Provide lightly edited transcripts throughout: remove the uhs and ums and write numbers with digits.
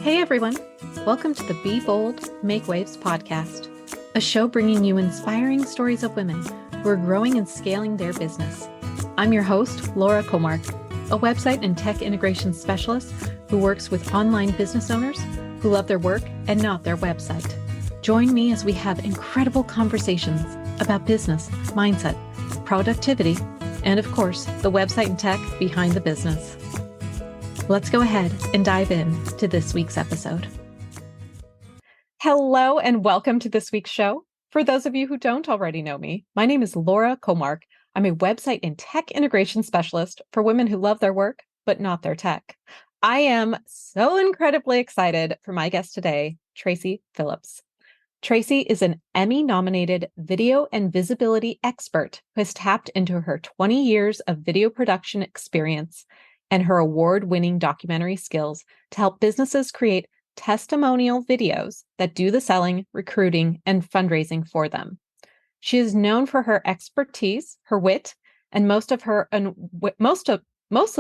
Hey everyone, welcome to the Be Bold, Make Waves podcast, a show bringing you inspiring stories of women who are growing and scaling their business. I'm your host, Laura Comark, a website and tech integration specialist who works with online business owners who love their work and not their website. Join me as we have incredible conversations about business, mindset, productivity, and of course, the website and tech behind the business. Let's go ahead and dive in to this week's episode. Hello and welcome to this week's show. For those of you who don't already know me, my name is Laura Comark. I'm a website and tech integration specialist for women who love their work, but not their tech. I am so incredibly excited for my guest today, Tracy Phillips. Tracy is an Emmy-nominated video and visibility expert who has tapped into her 20 years of video production experience and her award-winning documentary skills to help businesses create testimonial videos that do the selling, recruiting, and fundraising for them. She is known for her expertise, her wit, and mostly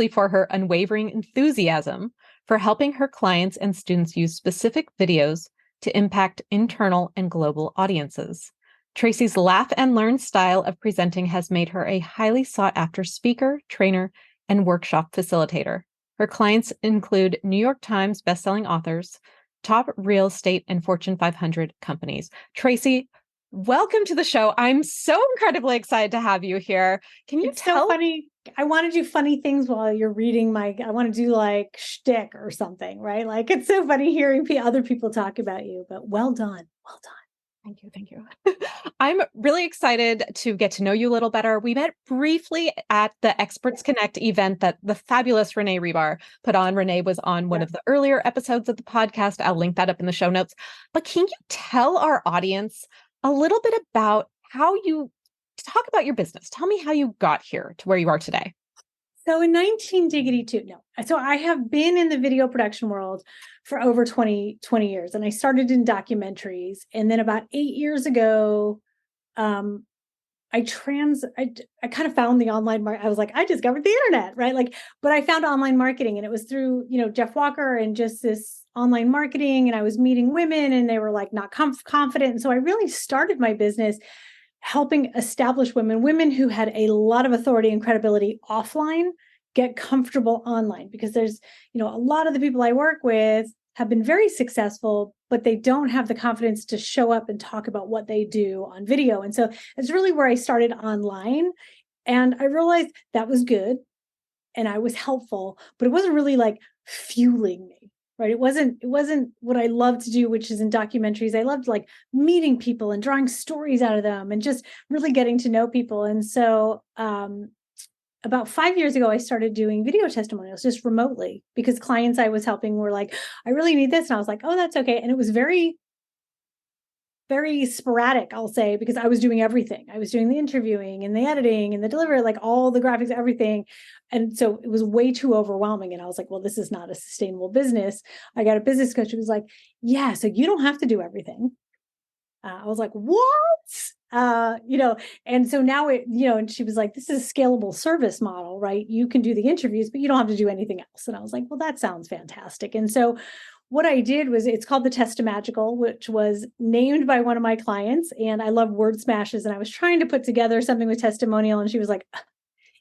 for her unwavering enthusiasm for helping her clients and students use specific videos to impact internal and global audiences. Tracy's laugh and learn style of presenting has made her a highly sought-after speaker, trainer, and workshop facilitator. Her clients include New York Times bestselling authors, top real estate, and Fortune 500 companies. Tracy, welcome to the show. I'm so incredibly excited to have you here. Can you tell? So funny. I want to do funny things while you're reading I want to do like shtick or something, right? Like it's so funny hearing other people talk about you, but well done. Well done. Thank you. I'm really excited to get to know you a little better. We met briefly at the Experts Connect event that the fabulous Renee Rebar put on. Renee was on one of the earlier episodes of the podcast. I'll link that up in the show notes. But can you tell our audience a little bit about how you talk about your business? Tell me how you got here to where you are today. So in 1982, so I have been in the video production world for over 20 years, and I started in documentaries. And then about 8 years ago, I kind of found the online market. I was like, I discovered the internet, right? But I found online marketing, and it was through, Jeff Walker and just this online marketing. And I was meeting women and they were like not confident. And so I really started my business helping establish women who had a lot of authority and credibility offline get comfortable online, because there's, a lot of the people I work with have been very successful, but they don't have the confidence to show up and talk about what they do on video. And so it's really where I started online. And I realized that was good and I was helpful, but it wasn't really like fueling me. Right. It wasn't what I love to do, which is in documentaries. I loved like meeting people and drawing stories out of them and just really getting to know people. And so about 5 years ago, I started doing video testimonials just remotely, because clients I was helping were like, I really need this. And I was like, oh, that's okay. And it was very, very sporadic, I'll say, because I was doing everything. I was doing the interviewing and the editing and the delivery, like all the graphics, everything. And so it was way too overwhelming. And I was like, well, this is not a sustainable business. I got a business coach who was like, yeah, so you don't have to do everything. I was like, what? And so now and she was like, this is a scalable service model, right? You can do the interviews, but you don't have to do anything else. And I was like, well, that sounds fantastic. And so what I did was, it's called the Testimagical, which was named by one of my clients. And I love word smashes. And I was trying to put together something with testimonial. And she was like,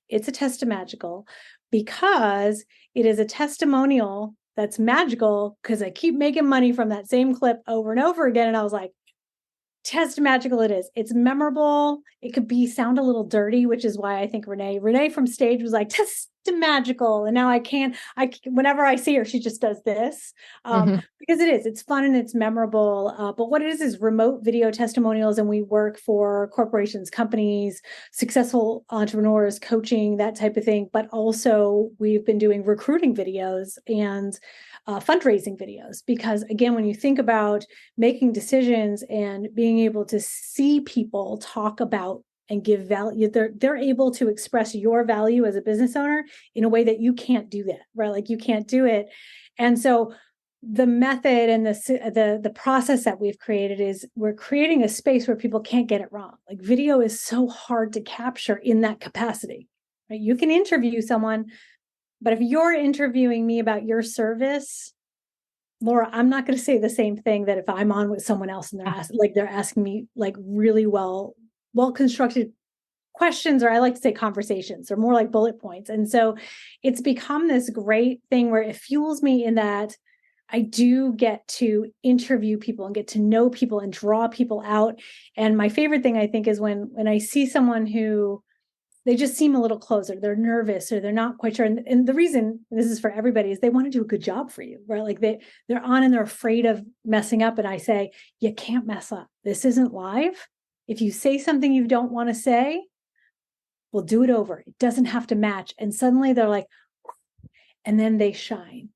it's a Testimagical because it is a testimonial that's magical, because I keep making money from that same clip over and over again. And I was like, Testimagical it is. It's memorable. It could sound a little dirty, which is why I think Renee from stage was like, Testimagical. And now whenever I see her, she just does this because it's fun and it's memorable. But what it is remote video testimonials. And we work for corporations, companies, successful entrepreneurs, coaching, that type of thing. But also we've been doing recruiting videos and fundraising videos, because again, when you think about making decisions and being able to see people talk about and give value, they're able to express your value as a business owner in a way that you can't do that, right? Like you can't do it. And so the method and the process that we've created is we're creating a space where people can't get it wrong. Like video is so hard to capture in that capacity, right? You can interview someone, but if you're interviewing me about your service, Laura, I'm not going to say the same thing that if I'm on with someone else and they're asking me like really well constructed questions, or I like to say conversations, or more like bullet points. And so it's become this great thing where it fuels me in that I do get to interview people and get to know people and draw people out. And my favorite thing, I think, is when I see someone who they just seem a little closer, they're nervous or they're not quite sure. And the reason, this is for everybody, is they want to do a good job for you, right? Like they're on and they're afraid of messing up. And I say, you can't mess up. This isn't live. If you say something you don't want to say, we'll do it over. It doesn't have to match. And suddenly they're like, and then they shine,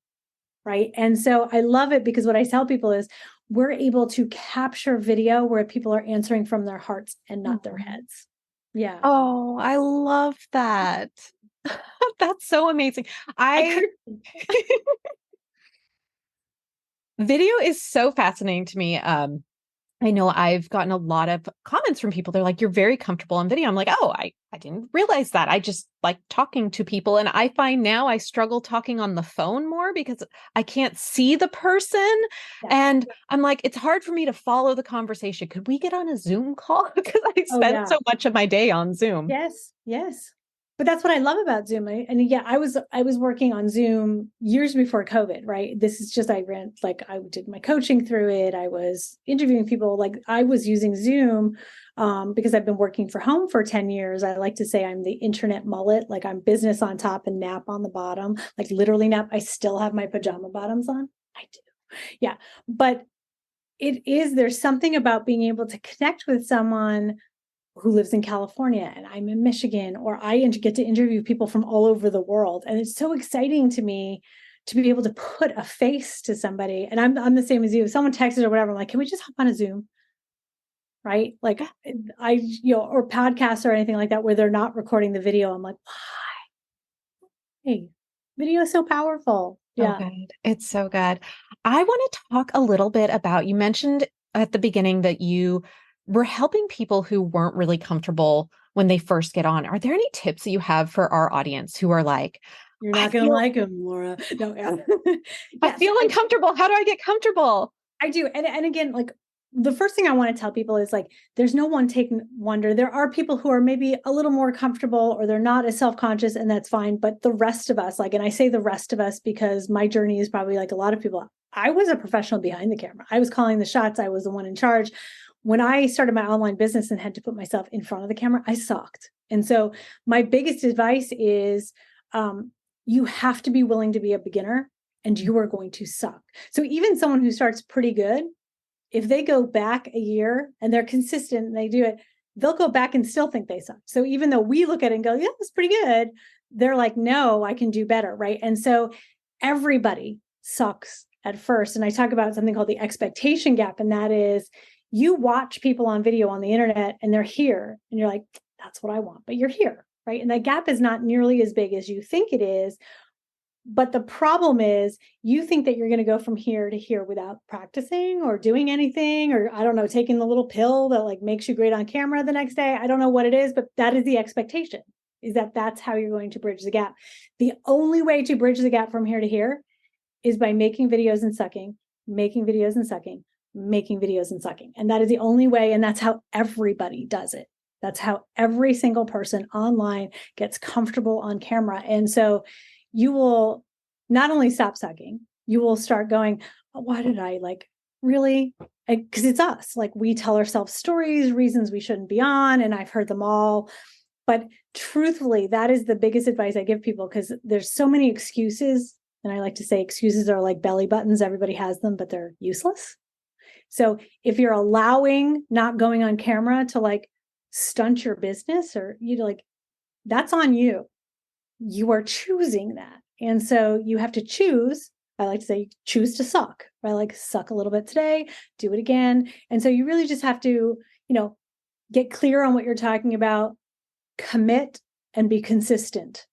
right? And so I love it because what I tell people is we're able to capture video where people are answering from their hearts and not their heads. Yeah. Oh, I love that. That's so amazing. Video is so fascinating to me. I know I've gotten a lot of comments from people. They're like, you're very comfortable on video. I'm like, oh, I didn't realize that. I just like talking to people. And I find now I struggle talking on the phone more because I can't see the person. Yeah. And I'm like, it's hard for me to follow the conversation. Could we get on a Zoom call? Because I spend so much of my day on Zoom. Yes. Yes. But that's what I love about Zoom. I was working on Zoom years before COVID, right? This is just, I did my coaching through it. I was interviewing people, like I was using Zoom because I've been working from home for 10 years. I like to say I'm the internet mullet, like I'm business on top and nap on the bottom, like literally nap. I still have my pajama bottoms on. I do. Yeah. But there's something about being able to connect with someone who lives in California and I'm in Michigan, or I get to interview people from all over the world. And it's so exciting to me to be able to put a face to somebody. And I'm the same as you. If someone texts or whatever, I'm like, can we just hop on a Zoom? Right? Like or podcasts or anything like that, where they're not recording the video. I'm like, why? Hey, video is so powerful. Yeah. So good. It's so good. I want to talk a little bit about, you mentioned at the beginning that you were helping people who weren't really comfortable when they first get on. Are there any tips that you have for our audience who are like, you're not going to like them, Laura? No, yeah. I feel uncomfortable. How do I get comfortable? I do. And again, like the first thing I want to tell people is like, there's no one taking wonder. There are people who are maybe a little more comfortable or they're not as self-conscious, and that's fine. But the rest of us, like, and I say the rest of us because my journey is probably like a lot of people. I was a professional behind the camera. I was calling the shots. I was the one in charge. When I started my online business and had to put myself in front of the camera, I sucked. And so my biggest advice is you have to be willing to be a beginner, and you are going to suck. So even someone who starts pretty good, if they go back a year and they're consistent and they do it, they'll go back and still think they suck. So even though we look at it and go, yeah, that's pretty good, they're like, no, I can do better, right? And so everybody sucks at first. And I talk about something called the expectation gap. And that is, you watch people on video on the internet and they're here and you're like, that's what I want, but you're here, right? And that gap is not nearly as big as you think it is. But the problem is you think that you're going to go from here to here without practicing or doing anything, or I don't know, taking the little pill that like makes you great on camera the next day. I don't know what it is, but that is the expectation, is that that's how you're going to bridge the gap. The only way to bridge the gap from here to here is by making videos and sucking, making videos and sucking, making videos and sucking. And that is the only way. And that's how everybody does it. That's how every single person online gets comfortable on camera. And so you will not only stop sucking, you will start going, oh, why did I like really? Because it's us. Like we tell ourselves stories, reasons we shouldn't be on, and I've heard them all. But truthfully, that is the biggest advice I give people, because there's so many excuses. And I like to say excuses are like belly buttons. Everybody has them, but they're useless. So if you're allowing not going on camera to like stunt your business, or like, that's on you. You are choosing that. And so you have to choose. I like to say, choose to suck, right? Like suck a little bit today, do it again. And so you really just have to, get clear on what you're talking about, commit and be consistent,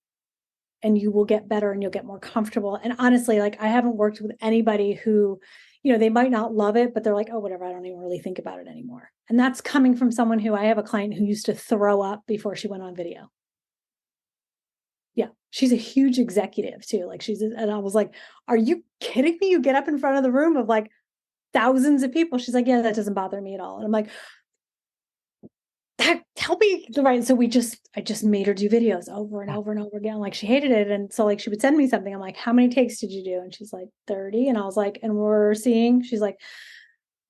and you will get better and you'll get more comfortable. And honestly, like I haven't worked with anybody who, they might not love it, but they're like, oh, whatever, I don't even really think about it anymore. And that's coming from someone who, I have a client who used to throw up before she went on video. Yeah. she's a huge executive too. Like and I was like, are you kidding me? You get up in front of the room of like thousands of people. She's like, yeah, that doesn't bother me at all. And I'm like, help me. Right. So I just made her do videos over and over and over again. Like she hated it. And so like, she would send me something. I'm like, how many takes did you do? And she's like, 30. And I was like, and she's like,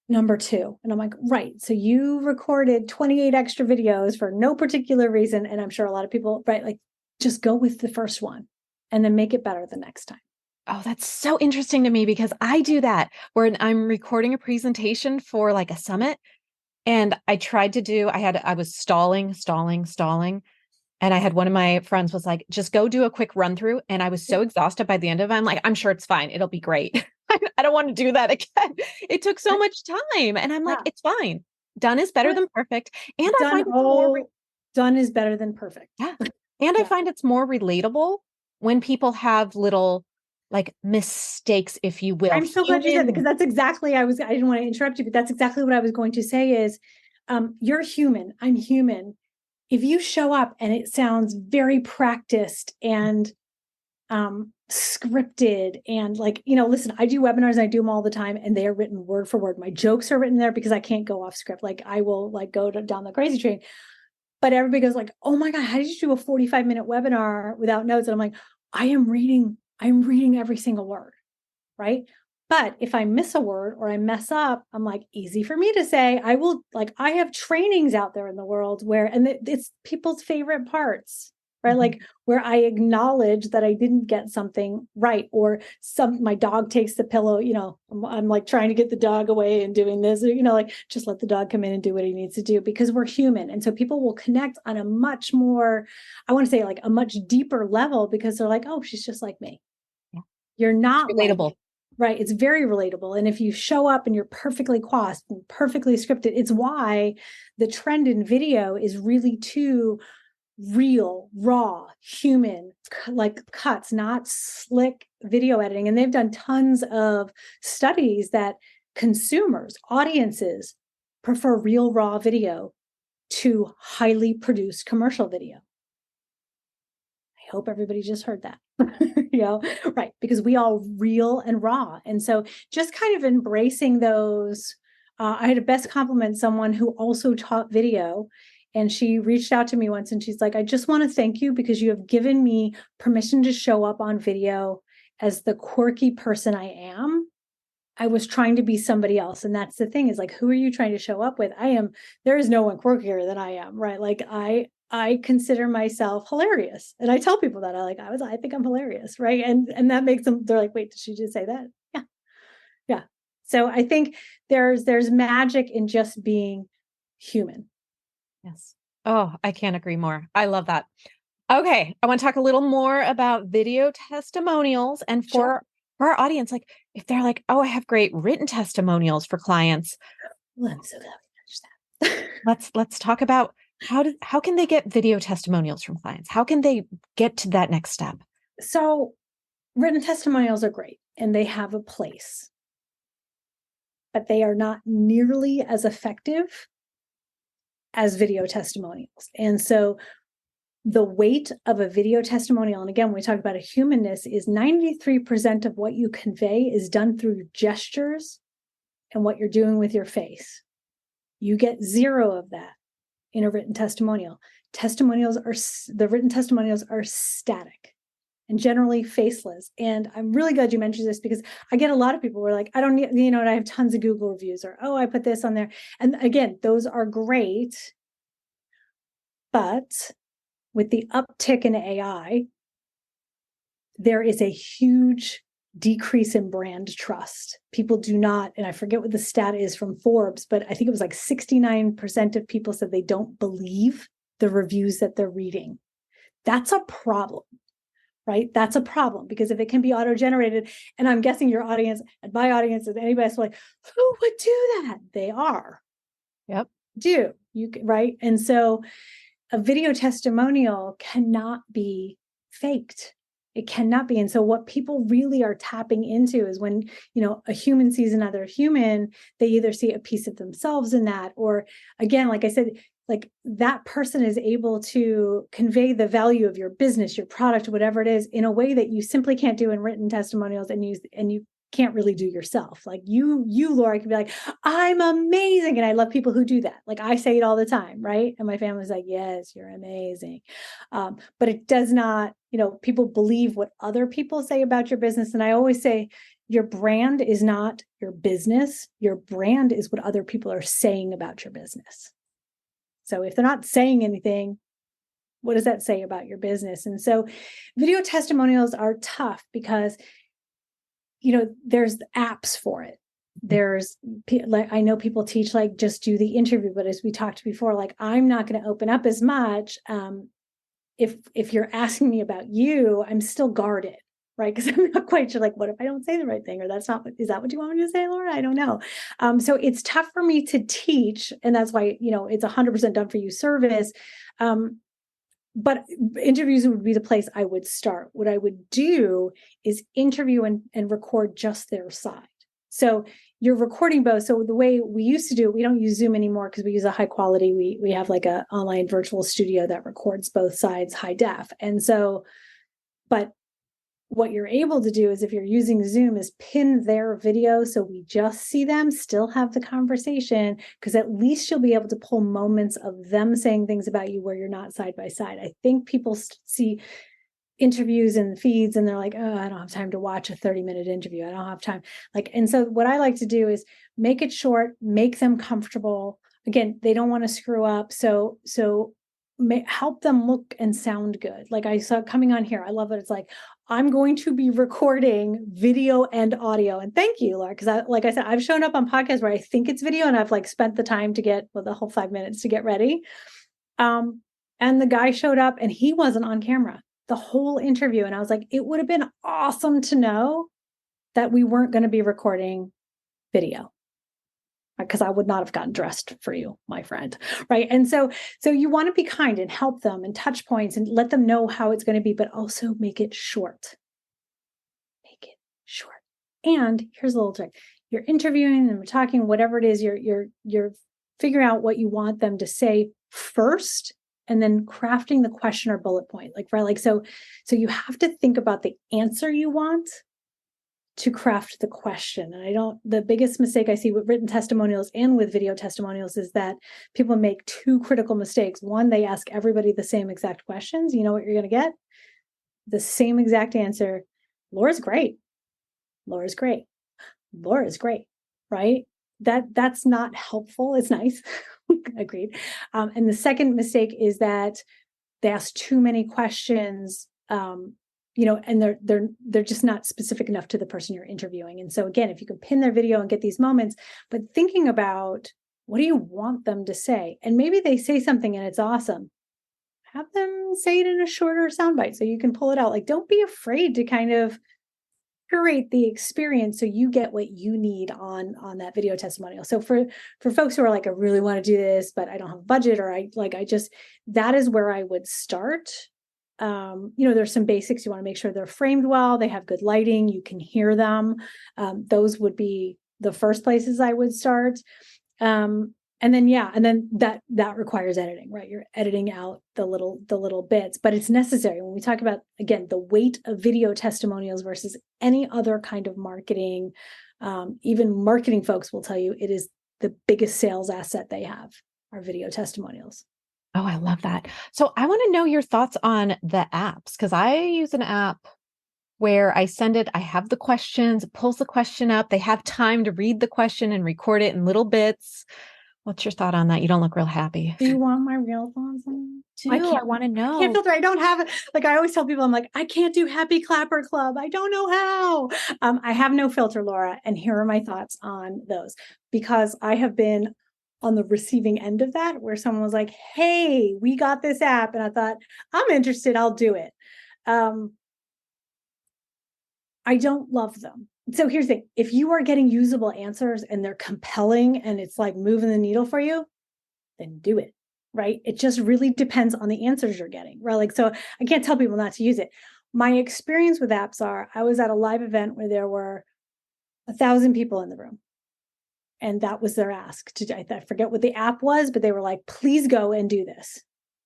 number 2. And I'm like, right. So you recorded 28 extra videos for no particular reason. And I'm sure a lot of people, right, like just go with the first one and then make it better the next time. Oh, that's so interesting to me because I do that when I'm recording a presentation for like a summit. And I tried to do, I was stalling. And I had one of my friends was like, just go do a quick run through. And I was so exhausted by the end of it. I'm like, I'm sure it's fine. It'll be great. I don't want to do that again. It took so much time. And I'm like, it's fine. Done is better than perfect. And I find it's more, done is better than perfect. yeah. And I find it's more relatable when people have little like mistakes, if you will. I'm so glad you said that, because that's exactly, I didn't want to interrupt you, but that's exactly what I was going to say is, you're human. I'm human. If you show up and it sounds very practiced and scripted and like, listen, I do webinars, I do them all the time and they are written word for word. My jokes are written there because I can't go off script. Like I will like go down the crazy train, but everybody goes like, oh my God, how did you do a 45-minute webinar without notes? And I'm like, I'm reading every single word. Right. But if I miss a word or I mess up, I'm like, easy for me to say. I have trainings out there in the world where, and it's people's favorite parts, right? Mm-hmm. Like where I acknowledge that I didn't get something right, or my dog takes the pillow, I'm like trying to get the dog away and doing this, like just let the dog come in and do what he needs to do, because we're human. And so people will connect on a much more, I want to say like a much deeper level, because they're like, oh, she's just like me. Yeah. You're not relatable. Like, right. It's very relatable. And if you show up and you're perfectly cost and perfectly scripted, it's why the trend in video is really to real, raw, human, like cuts, not slick video editing. And they've done tons of studies that consumers, audiences prefer real, raw video to highly produced commercial video. I hope everybody just heard that. Right. Because we all real and raw. And so just kind of embracing those. I had a best compliment someone who also taught video, and she reached out to me once and she's like, I just want to thank you because you have given me permission to show up on video as the quirky person I am. I was trying to be somebody else. And that's the thing, is like, who are you trying to show up with? There is no one quirkier than I am, right? Like I consider myself hilarious. And I tell people that I think I'm hilarious. Right. And that makes them, they're like, wait, did she just say that? Yeah. Yeah. So I think there's magic in just being human. Yes. Oh, I can't agree more. I love that. Okay. I want to talk a little more about video testimonials, and for our audience, like if they're like, oh, I have great written testimonials for clients. Well, I'm so glad we touched that. Let's talk about how can they get video testimonials from clients? How can they get to that next step? So written testimonials are great and they have a place, but they are not nearly as effective as video testimonials. And so the weight of a video testimonial, and again, when we talk about a humanness, is 93% of what you convey is done through gestures and what you're doing with your face. You get 0 of that in a written testimonial. The written testimonials are static and generally faceless. And I'm really glad you mentioned this, because I get a lot of people who are like, I don't need, and I have tons of Google reviews, or, oh, I put this on there. And again, those are great. But with the uptick in AI, there is a huge decrease in brand trust. People do not, and I forget what the stat is from Forbes, but I think it was like 69% of people said they don't believe the reviews that they're reading. That's a problem, right? That's a problem, because if it can be auto-generated, and I'm guessing your audience and my audience and anybody else like, who would do that? They are. Yep. Right? And so a video testimonial cannot be faked. It cannot be. And so what people really are tapping into is when, a human sees another human, they either see a piece of themselves in that, or again, like I said, like that person is able to convey the value of your business, your product, whatever it is, in a way that you simply can't do in written testimonials, and you can't really do yourself. Like you, Laura, can be like, I'm amazing. And I love people who do that. Like I say it all the time, right? And my family's like, yes, you're amazing. But it does not, people believe what other people say about your business. And I always say, your brand is not your business. Your brand is what other people are saying about your business. So if they're not saying anything, what does that say about your business? And so video testimonials are tough because, there's apps for it. There's like, I know people teach like just do the interview, but as we talked before, like I'm not going to open up as much. If you're asking me about you, I'm still guarded, right? Because I'm not quite sure, like, what if I don't say the right thing, or is that what you want me to say, Laura? I don't know. So it's tough for me to teach, and that's why, it's 100% done for you service. But interviews would be the place I would start. What I would do is interview and record just their side. So you're recording both. So the way we used to do it, we don't use Zoom anymore because we use a high quality. We have like a online virtual studio that records both sides high def. And so, but what you're able to do is if you're using Zoom is pin their video so we just see them, still have the conversation, because at least you'll be able to pull moments of them saying things about you where you're not side by side. I think people see interviews and feeds and they're like, oh, I don't have time to watch a 30-minute interview. I don't have time. And so what I like to do is make it short, make them comfortable. Again, they don't want to screw up. So help them look and sound good. Like I saw coming on here, I love it. It's like, I'm going to be recording video and audio. And thank you, Laura, because like I said, I've shown up on podcasts where I think it's video and I've like spent the time to get the whole 5 minutes to get ready. And the guy showed up and he wasn't on camera the whole interview. And I was like, it would have been awesome to know that we weren't going to be recording video, because I would not have gotten dressed for you, my friend. Right. And so you want to be kind and help them and touch points and let them know how it's going to be, but also make it short. Make it short. And here's a little trick. You're interviewing and we're talking, whatever it is, you're figuring out what you want them to say first, and then crafting the question or bullet point. So you have to think about the answer you want to craft the question. And the biggest mistake I see with written testimonials and with video testimonials is that people make two critical mistakes. One, they ask everybody the same exact questions. You know what you're going to get? The same exact answer. Laura's great. Laura's great. Laura's great. Right? That's not helpful. It's nice. Agreed. And the second mistake is that they ask too many questions, and they're just not specific enough to the person you're interviewing. And so again, if you can pin their video and get these moments, but thinking about what do you want them to say? And maybe they say something and it's awesome. Have them say it in a shorter soundbite so you can pull it out. Like, don't be afraid to kind of curate the experience so you get what you need on that video testimonial. So for folks who are like, I really want to do this, but I don't have a budget, or that is where I would start. There's some basics. You want to make sure they're framed well, they have good lighting, you can hear them. Those would be the first places I would start. And then that requires editing, right? You're editing out the little bits, but it's necessary when we talk about, again, the weight of video testimonials versus any other kind of marketing. Even marketing folks will tell you it is the biggest sales asset they have are video testimonials. Oh, I love that. So I want to know your thoughts on the apps, because I use an app where I send it, I have the questions, it pulls the question up. They have time to read the question and record it in little bits. What's your thought on that? You don't look real happy. Do you want my real thoughts on it? I want to know. I can't filter. I don't have it. Like I always tell people, I'm like, I can't do Happy Clapper Club. I don't know how. I have no filter, Laura. And here are my thoughts on those, because I have been on the receiving end of that, where someone was like, hey, we got this app. And I thought, I'm interested. I'll do it. I don't love them. So here's the thing. If you are getting usable answers and they're compelling and it's like moving the needle for you, then do it, right? It just really depends on the answers you're getting, right? So I can't tell people not to use it. My experience with apps I was at a live event where there were 1,000 people in the room. And that was their ask to, I forget what the app was, but they were like, please go and do this.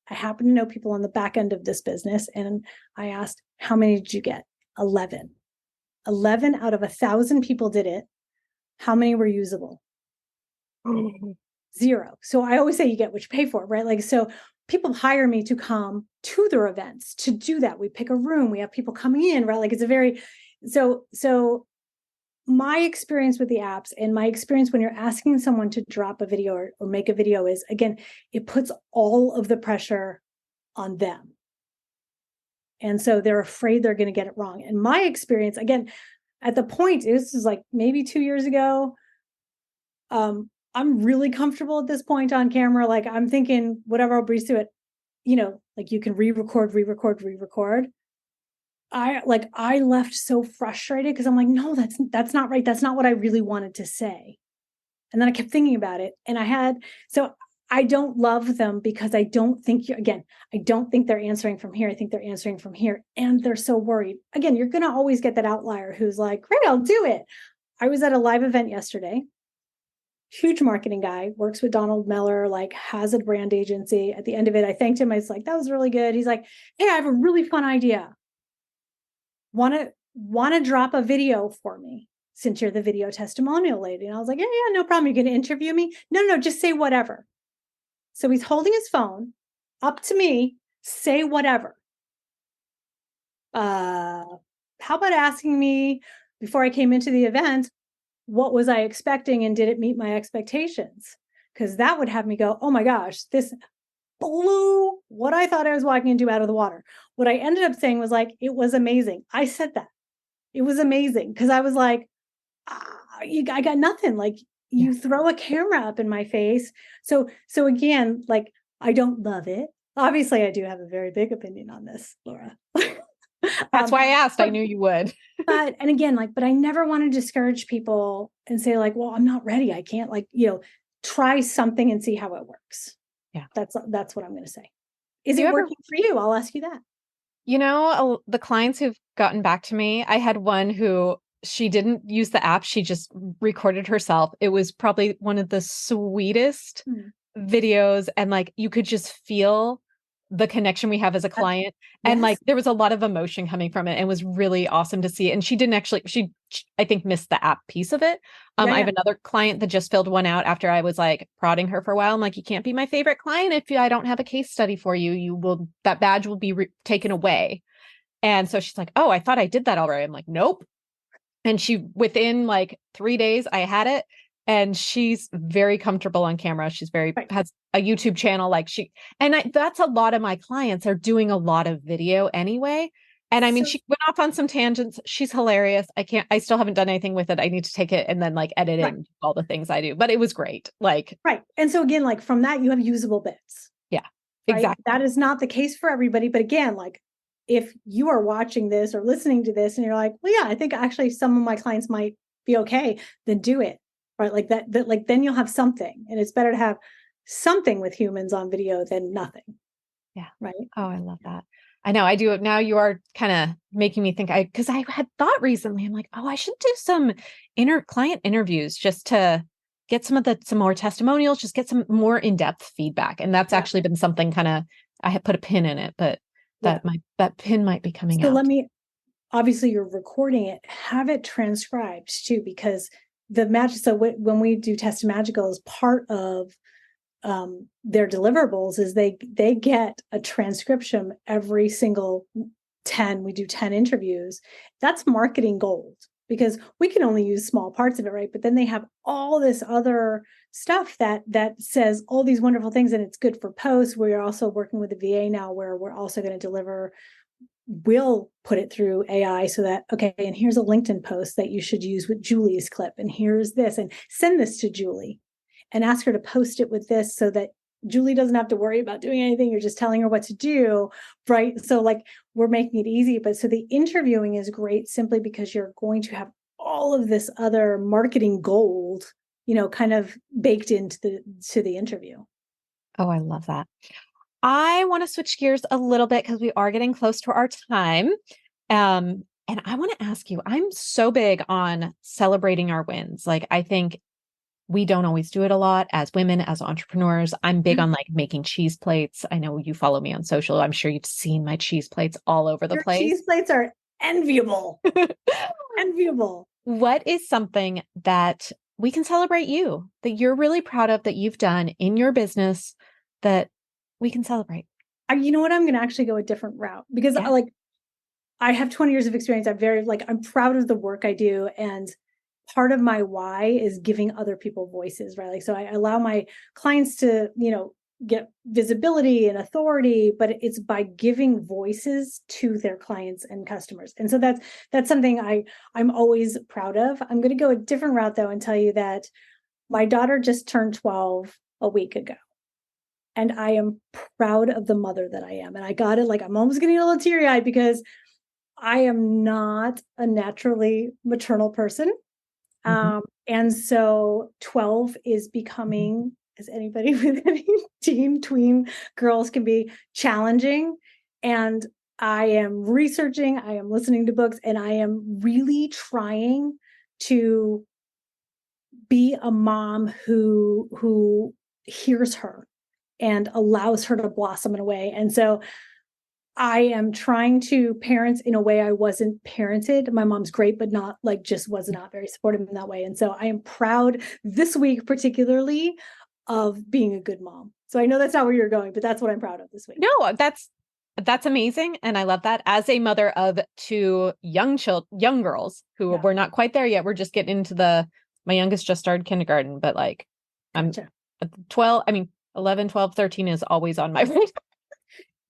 I happen to know people on the back end of this business. And I asked, how many did you get? 11. 11 out of 1,000 people did it. How many were usable? 0. So I always say you get what you pay for, right? Like, so people hire me to come to their events to do that. We pick a room, we have people coming in, right? Like, it's a very, so my experience with the apps and my experience when you're asking someone to drop a video or make a video is, again, it puts all of the pressure on them. And so they're afraid they're going to get it wrong. And my experience, again, at the point, this is like maybe 2 years ago, I'm really comfortable at this point on camera. Like, I'm thinking whatever, I'll breeze through it. Like, you can re-record. I left so frustrated because I'm like, no, that's not right. That's not what I really wanted to say. And then I kept thinking about it, and so I don't love them because I don't think they're answering from here. I think they're answering from here, and they're so worried. Again, you're going to always get that outlier who's like, great, I'll do it. I was at a live event yesterday. Huge marketing guy, works with Donald Miller, like has a brand agency. At the end of it, I thanked him. I was like, that was really good. He's like, hey, I have a really fun idea. Want to drop a video for me since you're the video testimonial lady? And I was like, yeah, no problem. You're going to interview me? No, just say whatever. So he's holding his phone up to me, say whatever. How about asking me before I came into the event, what was I expecting and did it meet my expectations? Because that would have me go, oh my gosh, this blew what I thought I was walking into out of the water. What I ended up saying was like, it was amazing. I said that. It was amazing because I was like, I got nothing. Like, you throw a camera up in my face. So again, like, I don't love it. Obviously, I do have a very big opinion on this, Laura. That's why I asked. I knew you would. But I never want to discourage people and say like, well, I'm not ready. I can't, like, try something and see how it works. Yeah. That's what I'm going to say. Is it working for you? I'll ask you that. The clients who've gotten back to me, I had one who she didn't use the app. She just recorded herself. It was probably one of the sweetest videos. And like, you could just feel the connection we have as a client. And like, there was a lot of emotion coming from it. And it was really awesome to see. And she didn't actually, she I think missed the app piece of it. I have another client that just filled one out after I was like prodding her for a while. I'm like, you can't be my favorite client if I don't have a case study for you. That badge will be taken away. And so she's like, oh, I thought I did that already. I'm like, nope. And within like 3 days, I had it. And she's very comfortable on camera. She's has a YouTube channel. That's a lot of my clients are doing a lot of video anyway. And I mean, she went off on some tangents. She's hilarious. I still haven't done anything with it. I need to take it and then like edit it and do all the things I do, but it was great. Right. And so again, like from that, you have usable bits. Yeah, right? Exactly. That is not the case for everybody. But again, like if you are watching this or listening to this and you're like, well, yeah, I think actually some of my clients might be okay, then do it. Right. Like that, like then you'll have something, and it's better to have something with humans on video than nothing. Yeah. Right. Oh, I love that. I know I do. Now you are kind of making me think because I had thought recently, I'm like, oh, I should do some client interviews just to get some more testimonials, just get some more in-depth feedback. And that's actually been something I had put a pin in it, but that pin might be coming out. So obviously you're recording it, have it transcribed too, because when we do Testimagical, as part of their deliverables is they get a transcription every single 10. We do 10 interviews. That's marketing gold because we can only use small parts of it, right? But then they have all this other stuff that says all these wonderful things, and it's good for posts. We're also working with the VA now, where we're also going to deliver. We'll put it through AI so that, okay, and here's a LinkedIn post that you should use with Julie's clip, and here's this, and send this to Julie and ask her to post it with this so that Julie doesn't have to worry about doing anything. You're just telling her what to do, right? So like we're making it easy. But so the interviewing is great simply because you're going to have all of this other marketing gold, kind of baked into the interview. Oh, I love that. I want to switch gears a little bit because we are getting close to our time. And I want to ask you, I'm so big on celebrating our wins. Like, I think we don't always do it a lot as women, as entrepreneurs. I'm big on like making cheese plates. I know you follow me on social. I'm sure you've seen my cheese plates all over the Your place. cheese plates are enviable. Enviable. What is something that we can celebrate you, that you're really proud of, that you've done in your business that we can celebrate? You know what? I'm going to actually go a different route because Yeah. I have 20 years of experience. I'm proud of the work I do. And part of my why is giving other people voices, right? Like, so I allow my clients to, get visibility and authority, but it's by giving voices to their clients and customers. And so that's something I'm always proud of. I'm going to go a different route though and tell you that my daughter just turned 12 a week ago. And I am proud of the mother that I am. And I got it. I'm almost getting a little teary-eyed because I am not a naturally maternal person. And so 12 is becoming, as anybody with any tween girls can be, challenging. And I am researching, I am listening to books, and I am really trying to be a mom who hears her and allows her to blossom in a way. And so I am trying to parent in a way I wasn't parented. My mom's great, but not was not very supportive in that way. And so I am proud this week, particularly, of being a good mom. So I know that's not where you're going, but that's what I'm proud of this week. No, that's amazing. And I love that. As a mother of two young girls who we're not quite there yet. We're just getting into my youngest just started kindergarten, but Gotcha. I'm 12, 11, 12, 13 is always on my radar.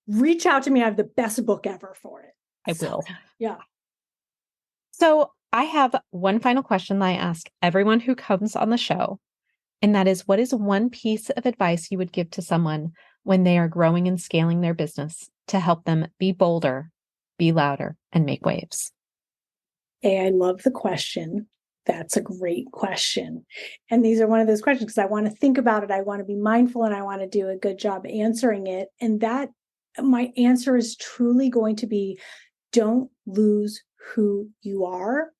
Reach out to me. I have the best book ever for it. I will. Yeah. So I have one final question that I ask everyone who comes on the show. And that is, what is one piece of advice you would give to someone when they are growing and scaling their business to help them be bolder, be louder, and make waves? Hey, I love the question. That's a great question. And these are one of those questions because I want to think about it. I want to be mindful and I want to do a good job answering it. And that my answer is truly going to be, don't lose who you are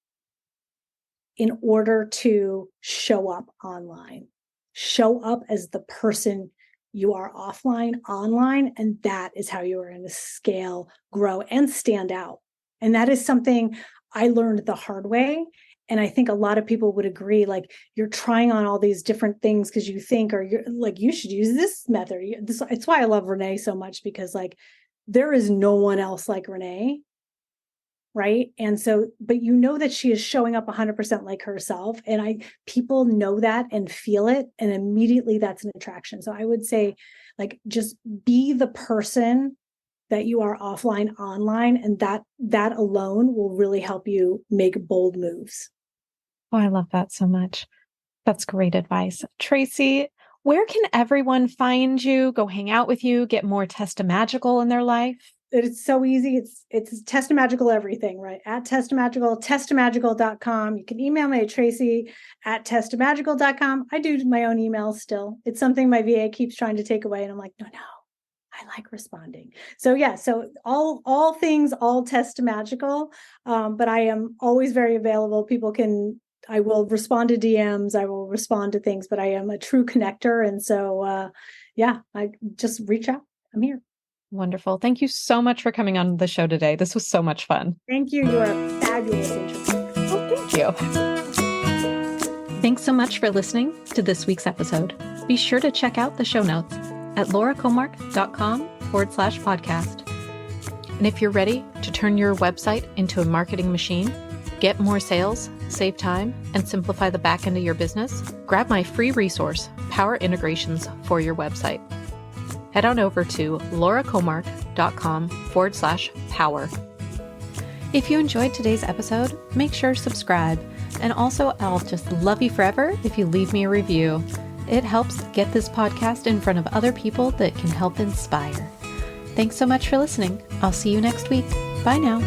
in order to show up online. Show up as the person you are offline, online, and that is how you are going to scale, grow, and stand out. And that is something I learned the hard way. And I think a lot of people would agree, you're trying on all these different things because you think, or you're you should use this method. It's why I love Renee so much, because there is no one else like Renee. Right. And so, but that she is showing up 100% like herself. And people know that and feel it. And immediately that's an attraction. So I would say, just be the person that you are offline, online, and that alone will really help you make bold moves. Oh, I love that so much. That's great advice. Tracy, where can everyone find you, go hang out with you, get more Testimagical in their life? It's so easy. It's Testimagical everything, right? At Testimagical, testimagical.com. You can email me at tracy@testimagical.com. I do my own emails still. It's something my VA keeps trying to take away. And I'm like, no, I like responding. So yeah, so all things, all Testimagical. But I am always very available. I will respond to DMs. I will respond to things, but I am a true connector. And so, I just reach out. I'm here. Wonderful. Thank you so much for coming on the show today. This was so much fun. Thank you. You're a fabulous interviewer. Oh, thank you. Thanks so much for listening to this week's episode. Be sure to check out the show notes at lauracomark.com/podcast. And if you're ready to turn your website into a marketing machine, get more sales, save time, and simplify the back end of your business, grab my free resource, Power Integrations for your website. Head on over to lauracomark.com/power. If you enjoyed today's episode, make sure to subscribe. And also, I'll just love you forever if you leave me a review. It helps get this podcast in front of other people that can help inspire. Thanks so much for listening. I'll see you next week. Bye now.